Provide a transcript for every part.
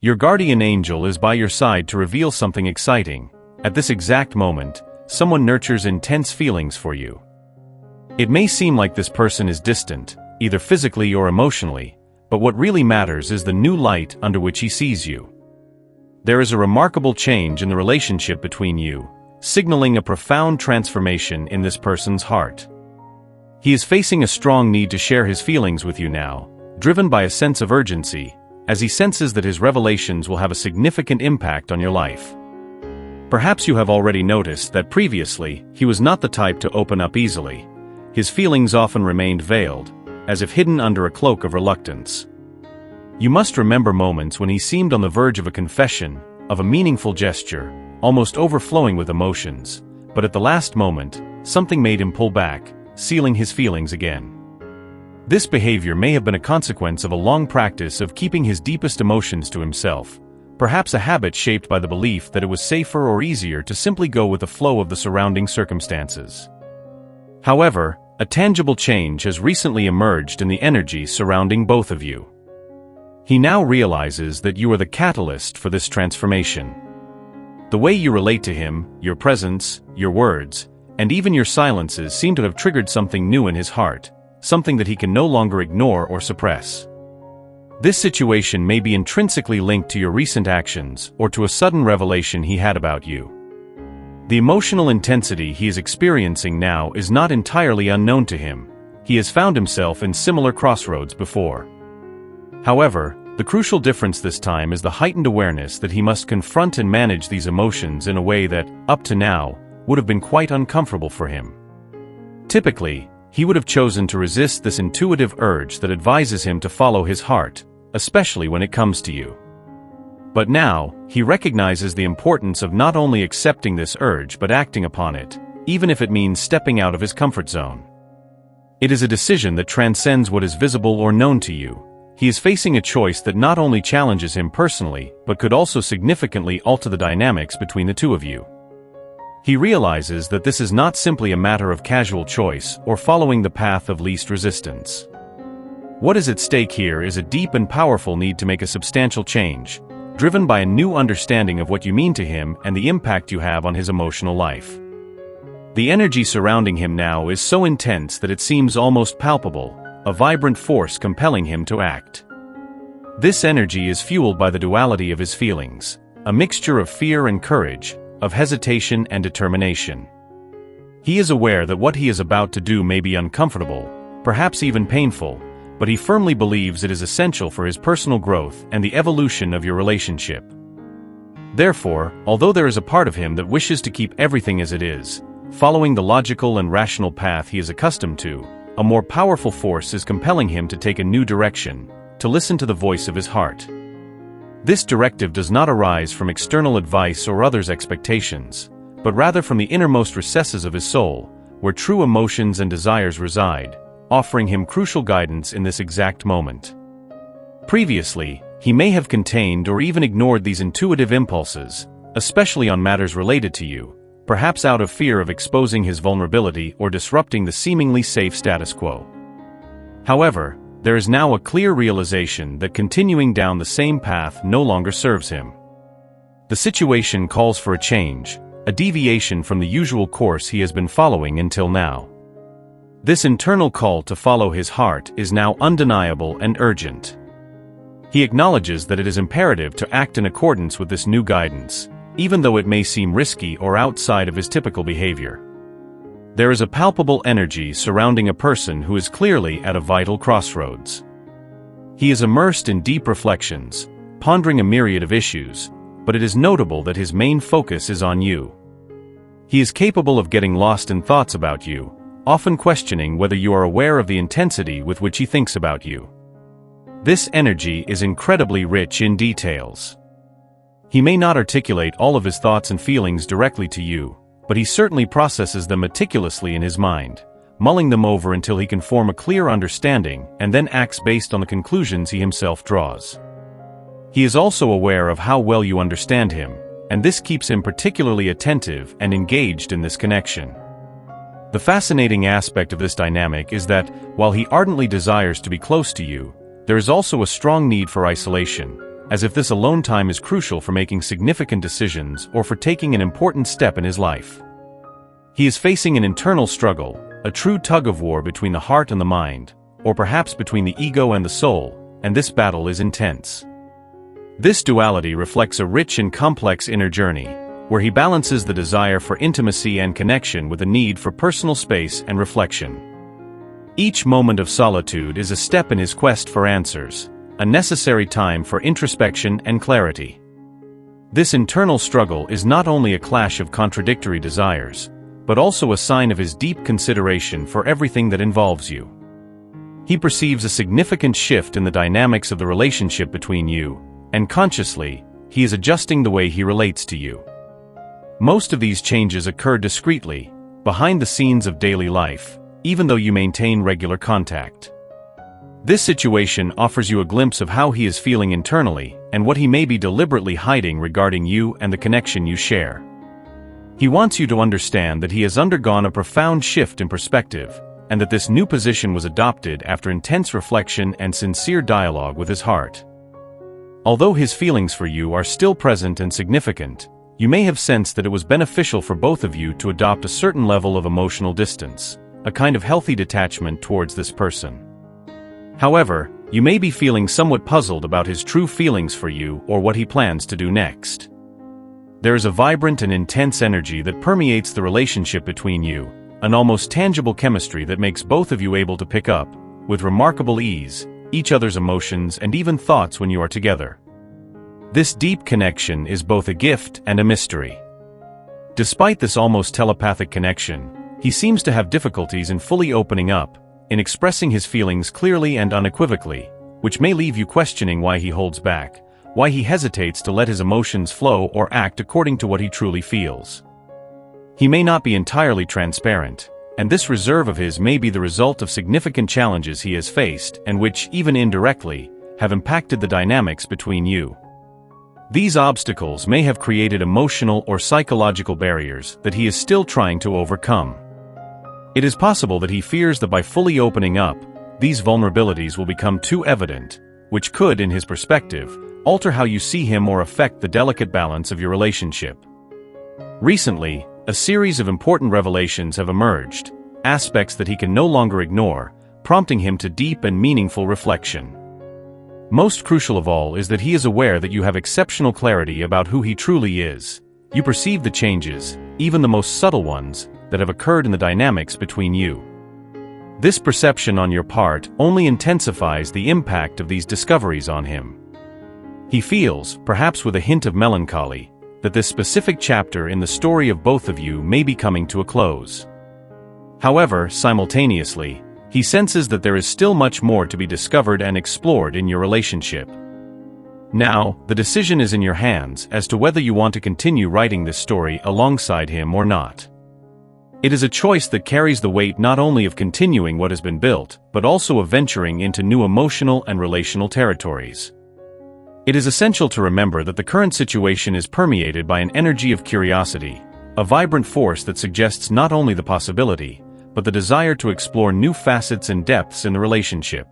Your guardian angel is by your side to reveal something exciting. At this exact moment, someone nurtures intense feelings for you. It may seem like this person is distant, either physically or emotionally, but what really matters is the new light under which he sees you. There is a remarkable change in the relationship between you, signaling a profound transformation in this person's heart. He is facing a strong need to share his feelings with you now, driven by a sense of urgency, as he senses that his revelations will have a significant impact on your life. Perhaps you have already noticed that previously, he was not the type to open up easily. His feelings often remained veiled, as if hidden under a cloak of reluctance. You must remember moments when he seemed on the verge of a confession, of a meaningful gesture, almost overflowing with emotions, but at the last moment, something made him pull back, sealing his feelings again. This behavior may have been a consequence of a long practice of keeping his deepest emotions to himself, perhaps a habit shaped by the belief that it was safer or easier to simply go with the flow of the surrounding circumstances. However, a tangible change has recently emerged in the energy surrounding both of you. He now realizes that you are the catalyst for this transformation. The way you relate to him, your presence, your words, and even your silences seem to have triggered something new in his heart, something that he can no longer ignore or suppress. This situation may be intrinsically linked to your recent actions or to a sudden revelation he had about you. The emotional intensity he is experiencing now is not entirely unknown to him. He has found himself in similar crossroads before. However, the crucial difference this time is the heightened awareness that he must confront and manage these emotions in a way that, up to now, would have been quite uncomfortable for him. Typically, he would have chosen to resist this intuitive urge that advises him to follow his heart, especially when it comes to you. But now, he recognizes the importance of not only accepting this urge but acting upon it, even if it means stepping out of his comfort zone. It is a decision that transcends what is visible or known to you. He is facing a choice that not only challenges him personally, but could also significantly alter the dynamics between the two of you. He realizes that this is not simply a matter of casual choice or following the path of least resistance. What is at stake here is a deep and powerful need to make a substantial change, driven by a new understanding of what you mean to him and the impact you have on his emotional life. The energy surrounding him now is so intense that it seems almost palpable, a vibrant force compelling him to act. This energy is fueled by the duality of his feelings, a mixture of fear and courage, of hesitation and determination. He is aware that what he is about to do may be uncomfortable, perhaps even painful, but he firmly believes it is essential for his personal growth and the evolution of your relationship. Therefore, although there is a part of him that wishes to keep everything as it is, following the logical and rational path he is accustomed to, a more powerful force is compelling him to take a new direction, to listen to the voice of his heart. This directive does not arise from external advice or others' expectations, but rather from the innermost recesses of his soul, where true emotions and desires reside, offering him crucial guidance in this exact moment. Previously, he may have contained or even ignored these intuitive impulses, especially on matters related to you, perhaps out of fear of exposing his vulnerability or disrupting the seemingly safe status quo. However, there is now a clear realization that continuing down the same path no longer serves him. The situation calls for a change, a deviation from the usual course he has been following until now. This internal call to follow his heart is now undeniable and urgent. He acknowledges that it is imperative to act in accordance with this new guidance, even though it may seem risky or outside of his typical behavior. There is a palpable energy surrounding a person who is clearly at a vital crossroads. He is immersed in deep reflections, pondering a myriad of issues, but it is notable that his main focus is on you. He is capable of getting lost in thoughts about you, often questioning whether you are aware of the intensity with which he thinks about you. This energy is incredibly rich in details. He may not articulate all of his thoughts and feelings directly to you, but he certainly processes them meticulously in his mind, mulling them over until he can form a clear understanding and then acts based on the conclusions he himself draws. He is also aware of how well you understand him, and this keeps him particularly attentive and engaged in this connection. The fascinating aspect of this dynamic is that, while he ardently desires to be close to you, there is also a strong need for isolation, as if this alone time is crucial for making significant decisions or for taking an important step in his life. He is facing an internal struggle, a true tug-of-war between the heart and the mind, or perhaps between the ego and the soul, and this battle is intense. This duality reflects a rich and complex inner journey, where he balances the desire for intimacy and connection with a need for personal space and reflection. Each moment of solitude is a step in his quest for answers, a necessary time for introspection and clarity. This internal struggle is not only a clash of contradictory desires, but also a sign of his deep consideration for everything that involves you. He perceives a significant shift in the dynamics of the relationship between you, and consciously, he is adjusting the way he relates to you. Most of these changes occur discreetly, behind the scenes of daily life, even though you maintain regular contact. This situation offers you a glimpse of how he is feeling internally and what he may be deliberately hiding regarding you and the connection you share. He wants you to understand that he has undergone a profound shift in perspective, and that this new position was adopted after intense reflection and sincere dialogue with his heart. Although his feelings for you are still present and significant, you may have sensed that it was beneficial for both of you to adopt a certain level of emotional distance, a kind of healthy detachment towards this person. However, you may be feeling somewhat puzzled about his true feelings for you or what he plans to do next. There is a vibrant and intense energy that permeates the relationship between you, an almost tangible chemistry that makes both of you able to pick up, with remarkable ease, each other's emotions and even thoughts when you are together. This deep connection is both a gift and a mystery. Despite this almost telepathic connection, he seems to have difficulties in fully opening up, in expressing his feelings clearly and unequivocally, which may leave you questioning why he holds back, why he hesitates to let his emotions flow or act according to what he truly feels. He may not be entirely transparent, and this reserve of his may be the result of significant challenges he has faced and which, even indirectly, have impacted the dynamics between you. These obstacles may have created emotional or psychological barriers that he is still trying to overcome. It is possible that he fears that by fully opening up, these vulnerabilities will become too evident, which could, in his perspective, alter how you see him or affect the delicate balance of your relationship. Recently, a series of important revelations have emerged, aspects that he can no longer ignore, prompting him to deep and meaningful reflection. Most crucial of all is that he is aware that you have exceptional clarity about who he truly is. You perceive the changes, even the most subtle ones, that have occurred in the dynamics between you. This perception on your part only intensifies the impact of these discoveries on him. He feels, perhaps with a hint of melancholy, that this specific chapter in the story of both of you may be coming to a close. However, simultaneously, he senses that there is still much more to be discovered and explored in your relationship. Now, the decision is in your hands as to whether you want to continue writing this story alongside him or not. It is a choice that carries the weight not only of continuing what has been built, but also of venturing into new emotional and relational territories. It is essential to remember that the current situation is permeated by an energy of curiosity, a vibrant force that suggests not only the possibility, but the desire to explore new facets and depths in the relationship.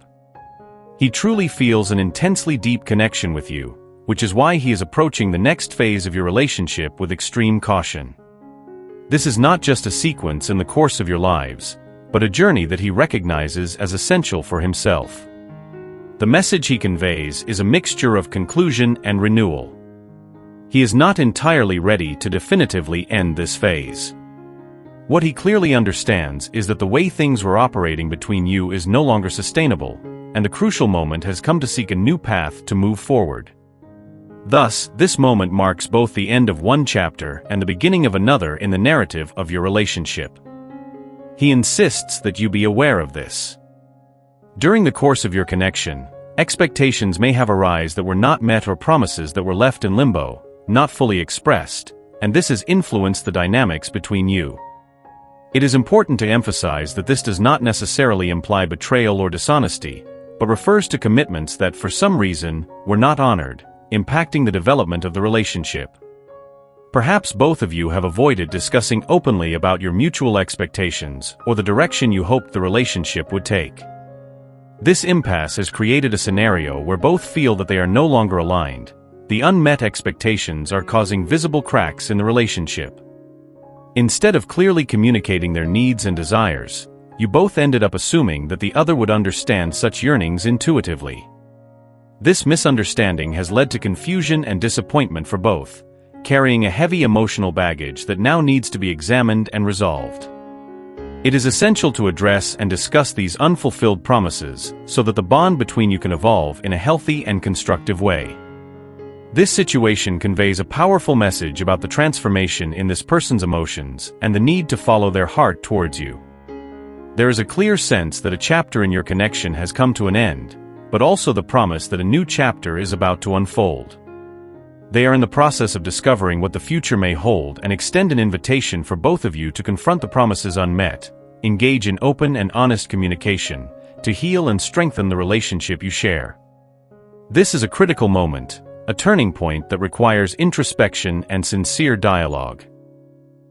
He truly feels an intensely deep connection with you, which is why he is approaching the next phase of your relationship with extreme caution. This is not just a sequence in the course of your lives, but a journey that he recognizes as essential for himself. The message he conveys is a mixture of conclusion and renewal. He is not entirely ready to definitively end this phase. What he clearly understands is that the way things were operating between you is no longer sustainable, and the crucial moment has come to seek a new path to move forward. Thus, this moment marks both the end of one chapter and the beginning of another in the narrative of your relationship. He insists that you be aware of this. During the course of your connection, expectations may have arisen that were not met or promises that were left in limbo, not fully expressed, and this has influenced the dynamics between you. It is important to emphasize that this does not necessarily imply betrayal or dishonesty, but refers to commitments that for some reason were not honored, impacting the development of the relationship. Perhaps both of you have avoided discussing openly about your mutual expectations or the direction you hoped the relationship would take. This impasse has created a scenario where both feel that they are no longer aligned. The unmet expectations are causing visible cracks in the relationship. Instead of clearly communicating their needs and desires, you both ended up assuming that the other would understand such yearnings intuitively. This misunderstanding has led to confusion and disappointment for both, carrying a heavy emotional baggage that now needs to be examined and resolved. It is essential to address and discuss these unfulfilled promises so that the bond between you can evolve in a healthy and constructive way. This situation conveys a powerful message about the transformation in this person's emotions and the need to follow their heart towards you. There is a clear sense that a chapter in your connection has come to an end, but also the promise that a new chapter is about to unfold. They are in the process of discovering what the future may hold and extend an invitation for both of you to confront the promises unmet, engage in open and honest communication, to heal and strengthen the relationship you share. This is a critical moment, a turning point that requires introspection and sincere dialogue.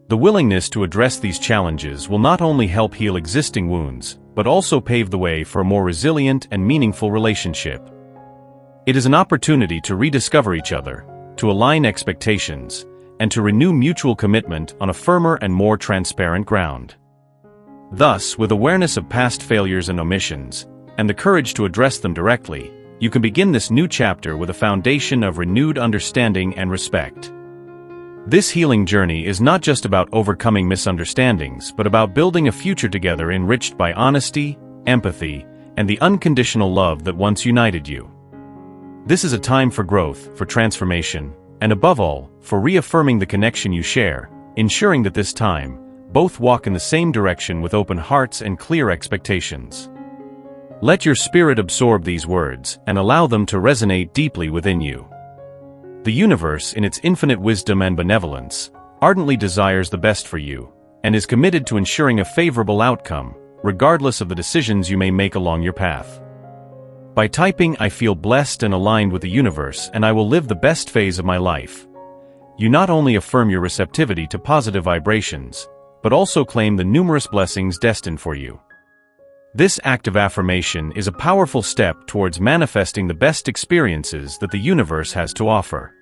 The willingness to address these challenges will not only help heal existing wounds, but also pave the way for a more resilient and meaningful relationship. It is an opportunity to rediscover each other, to align expectations, and to renew mutual commitment on a firmer and more transparent ground. Thus, with awareness of past failures and omissions, and the courage to address them directly, you can begin this new chapter with a foundation of renewed understanding and respect. This healing journey is not just about overcoming misunderstandings, but about building a future together enriched by honesty, empathy, and the unconditional love that once united you. This is a time for growth, for transformation, and above all, for reaffirming the connection you share, ensuring that this time, both walk in the same direction with open hearts and clear expectations. Let your spirit absorb these words and allow them to resonate deeply within you. The universe, in its infinite wisdom and benevolence, ardently desires the best for you, and is committed to ensuring a favorable outcome, regardless of the decisions you may make along your path. By typing "I feel blessed and aligned with the universe and I will live the best phase of my life," you not only affirm your receptivity to positive vibrations, but also claim the numerous blessings destined for you. This act of affirmation is a powerful step towards manifesting the best experiences that the universe has to offer.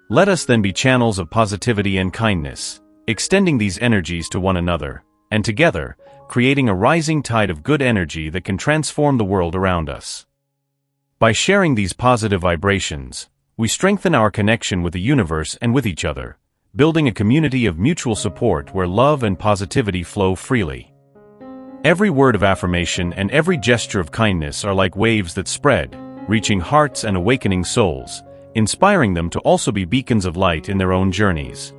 Let us then be channels of positivity and kindness, extending these energies to one another, and together, creating a rising tide of good energy that can transform the world around us. By sharing these positive vibrations, we strengthen our connection with the universe and with each other, building a community of mutual support where love and positivity flow freely. Every word of affirmation and every gesture of kindness are like waves that spread, reaching hearts and awakening souls, inspiring them to also be beacons of light in their own journeys.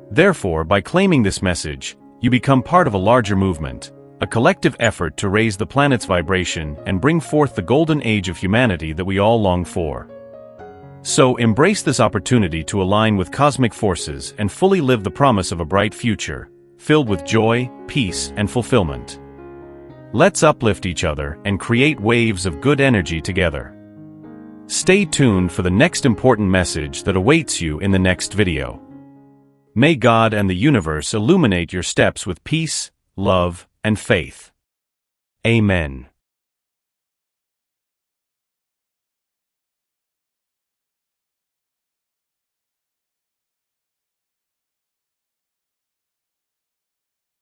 Therefore, by claiming this message, you become part of a larger movement, a collective effort to raise the planet's vibration and bring forth the golden age of humanity that we all long for. So embrace this opportunity to align with cosmic forces and fully live the promise of a bright future, filled with joy, peace, and fulfillment. Let's uplift each other and create waves of good energy together. Stay tuned for the next important message that awaits you in the next video. May God and the universe illuminate your steps with peace, love, and faith. Amen.